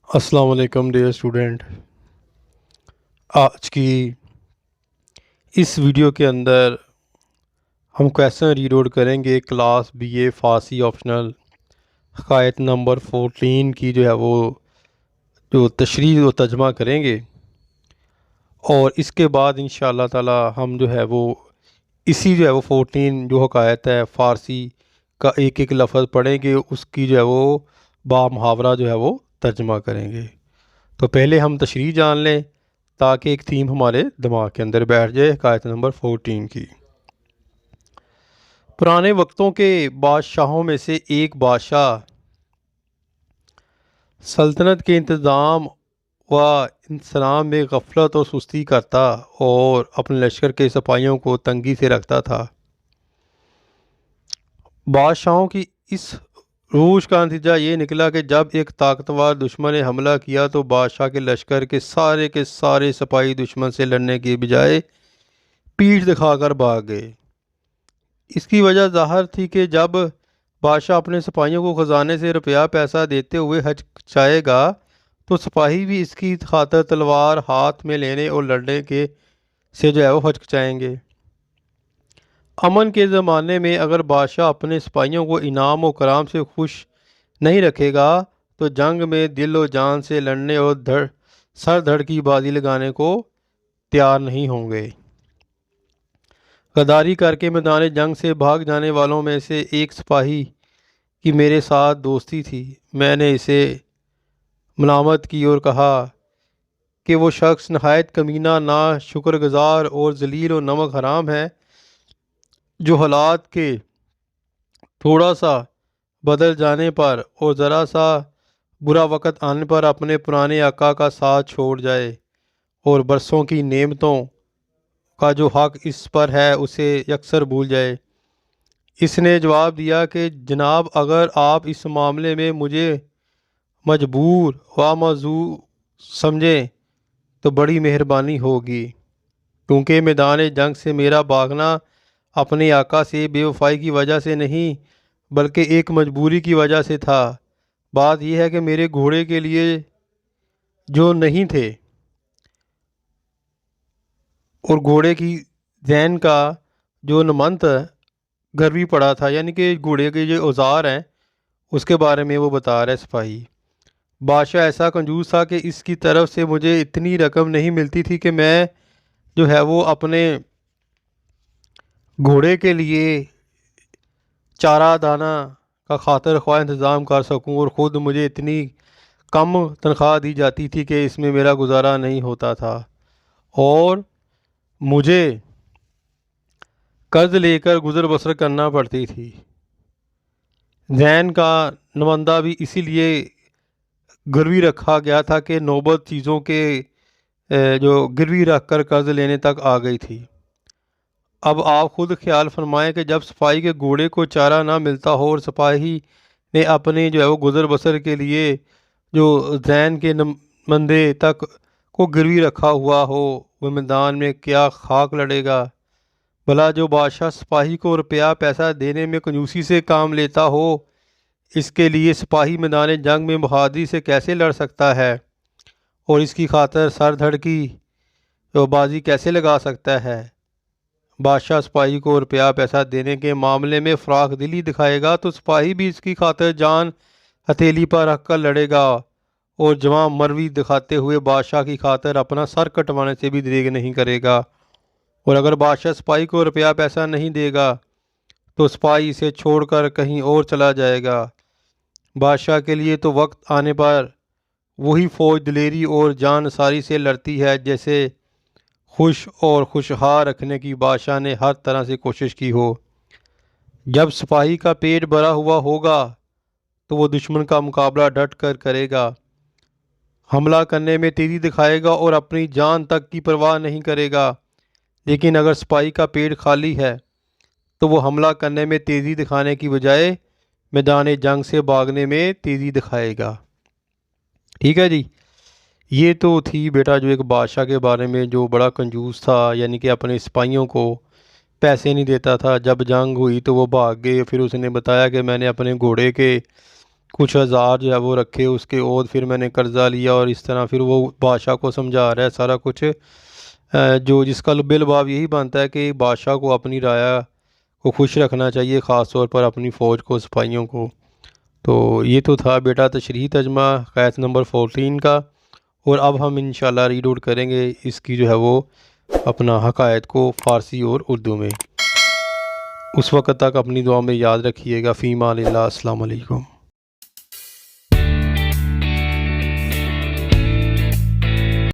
السلام علیکم dear student, آج کی اس ویڈیو کے اندر ہم کویسچن ریڈ آؤٹ کریں گے کلاس بی اے فارسی آپشنل حکایت نمبر 14 کی جو تشریح و ترجمہ کریں گے، اور اس کے بعد انشاءاللہ تعالی ہم اسی 14 جو حکایت ہے فارسی کا ایک ایک لفظ پڑھیں گے، اس کی با محاورہ ترجمہ کریں گے۔ تو پہلے ہم تشریح جان لیں تاکہ ایک تھیم ہمارے دماغ کے اندر بیٹھ جائے حکایت نمبر 14 کی۔ پرانے وقتوں کے بادشاہوں میں سے ایک بادشاہ سلطنت کے انتظام و انصرام میں غفلت اور سستی کرتا اور اپنے لشکر کے سپاہیوں کو تنگی سے رکھتا تھا۔ بادشاہوں کی اس روش کا نتیجہ یہ نکلا کہ جب ایک طاقتور دشمن نے حملہ کیا تو بادشاہ کے لشکر کے سارے سپاہی دشمن سے لڑنے کے بجائے پیٹھ دکھا کر بھاگ گئے۔ اس کی وجہ ظاہر تھی کہ جب بادشاہ اپنے سپاہیوں کو خزانے سے روپیہ پیسہ دیتے ہوئے ہچکچائے گا تو سپاہی بھی اس کی خاطر تلوار ہاتھ میں لینے اور لڑنے کے سے ہچکچائیں گے۔ امن کے زمانے میں اگر بادشاہ اپنے سپاہیوں کو انعام و کرام سے خوش نہیں رکھے گا تو جنگ میں دل و جان سے لڑنے اور سر دھڑ کی بازی لگانے کو تیار نہیں ہوں گے۔ غداری کر کے میدان جنگ سے بھاگ جانے والوں میں سے ایک سپاہی کی میرے ساتھ دوستی تھی۔ میں نے اسے ملامت کی اور کہا کہ وہ شخص نہایت کمینہ، نا شکر گزار اور ذلیل و نمک حرام ہے، جو حالات کے تھوڑا سا بدل جانے پر اور ذرا سا برا وقت آنے پر اپنے پرانے آقا کا ساتھ چھوڑ جائے اور برسوں کی نعمتوں کا جو حق اس پر ہے اسے یکسر بھول جائے۔ اس نے جواب دیا کہ جناب، اگر آپ اس معاملے میں مجھے مجبور و معذور سمجھیں تو بڑی مہربانی ہوگی، کیونکہ میدان جنگ سے میرا بھاگنا اپنے آقا سے بے وفائی کی وجہ سے نہیں بلکہ ایک مجبوری کی وجہ سے تھا۔ بات یہ ہے کہ میرے گھوڑے کے لیے جو نہیں تھے اور گھوڑے کی ذہن کا جو نمنت گروی پڑا تھا، یعنی کہ گھوڑے کے جو اوزار ہیں اس کے بارے میں وہ بتا رہا ہے سپاہی۔ بادشاہ ایسا کنجوس تھا کہ اس کی طرف سے مجھے اتنی رقم نہیں ملتی تھی کہ میں وہ اپنے گھوڑے کے لیے چارہ دانہ کا خاطر خواہ انتظام کر سکوں، اور خود مجھے اتنی کم تنخواہ دی جاتی تھی کہ اس میں میرا گزارا نہیں ہوتا تھا، اور مجھے قرض لے کر گزر بسر کرنا پڑتی تھی۔ ذہن کا نمائندہ بھی اسی لیے گروی رکھا گیا تھا کہ نوبت چیزوں کے جو گروی رکھ کر قرض لینے تک آ گئی تھی۔ اب آپ خود خیال فرمائیں کہ جب سپاہی کے گھوڑے کو چارہ نہ ملتا ہو اور سپاہی نے اپنے وہ گزر بسر کے لیے جو ذہن کے نمائندے تک کو گروی رکھا ہوا ہو، وہ میدان میں کیا خاک لڑے گا؟ بھلا جو بادشاہ سپاہی کو روپیہ پیسہ دینے میں کنجوسی سے کام لیتا ہو، اس کے لیے سپاہی میدان جنگ میں بہادری سے کیسے لڑ سکتا ہے اور اس کی خاطر سر دھڑ کی بازی کیسے لگا سکتا ہے؟ بادشاہ سپاہی کو روپیہ پیسہ دینے کے معاملے میں فراخ دلی دکھائے گا تو سپاہی بھی اس کی خاطر جان ہتھیلی پر رکھ کر لڑے گا، اور جواں مروی دکھاتے ہوئے بادشاہ کی خاطر اپنا سر کٹوانے سے بھی دریغ نہیں کرے گا۔ اور اگر بادشاہ سپاہی کو روپیہ پیسہ نہیں دے گا تو سپاہی اسے چھوڑ کر کہیں اور چلا جائے گا۔ بادشاہ کے لیے تو وقت آنے پر وہی فوج دلیری اور جان نثاری سے لڑتی ہے جیسے خوش اور خوشحال رکھنے کی بادشاہ نے ہر طرح سے کوشش کی ہو۔ جب سپاہی کا پیٹ بھرا ہوا ہوگا تو وہ دشمن کا مقابلہ ڈٹ کر کرے گا، حملہ کرنے میں تیزی دکھائے گا اور اپنی جان تک کی پرواہ نہیں کرے گا۔ لیکن اگر سپاہی کا پیٹ خالی ہے تو وہ حملہ کرنے میں تیزی دکھانے کی بجائے میدان جنگ سے بھاگنے میں تیزی دکھائے گا۔ ٹھیک ہے جی، یہ تو تھی بیٹا جو ایک بادشاہ کے بارے میں جو بڑا کنجوس تھا، یعنی کہ اپنے سپاہیوں کو پیسے نہیں دیتا تھا۔ جب جنگ ہوئی تو وہ بھاگ گئے، پھر اس نے بتایا کہ میں نے اپنے گھوڑے کے کچھ ہزار جو ہے وہ رکھے، اس کے عوض پھر میں نے قرضہ لیا، اور اس طرح پھر وہ بادشاہ کو سمجھا رہا ہے سارا کچھ۔ جو جس کا بالباب یہی بنتا ہے کہ بادشاہ کو اپنی رعایا کو خوش رکھنا چاہیے، خاص طور پر اپنی فوج کو، سپاہیوں کو۔ تو یہ تو تھا بیٹا تشریحی ترجمہ قید نمبر 14 کا، اور اب ہم انشاءاللہ ریڈ آؤٹ کریں گے اس کی جو ہے وہ اپنا حقائق کو فارسی اور اردو میں۔ اس وقت تک اپنی دعا میں یاد رکھیے گا۔ فی امان اللہ۔ السلام علیکم۔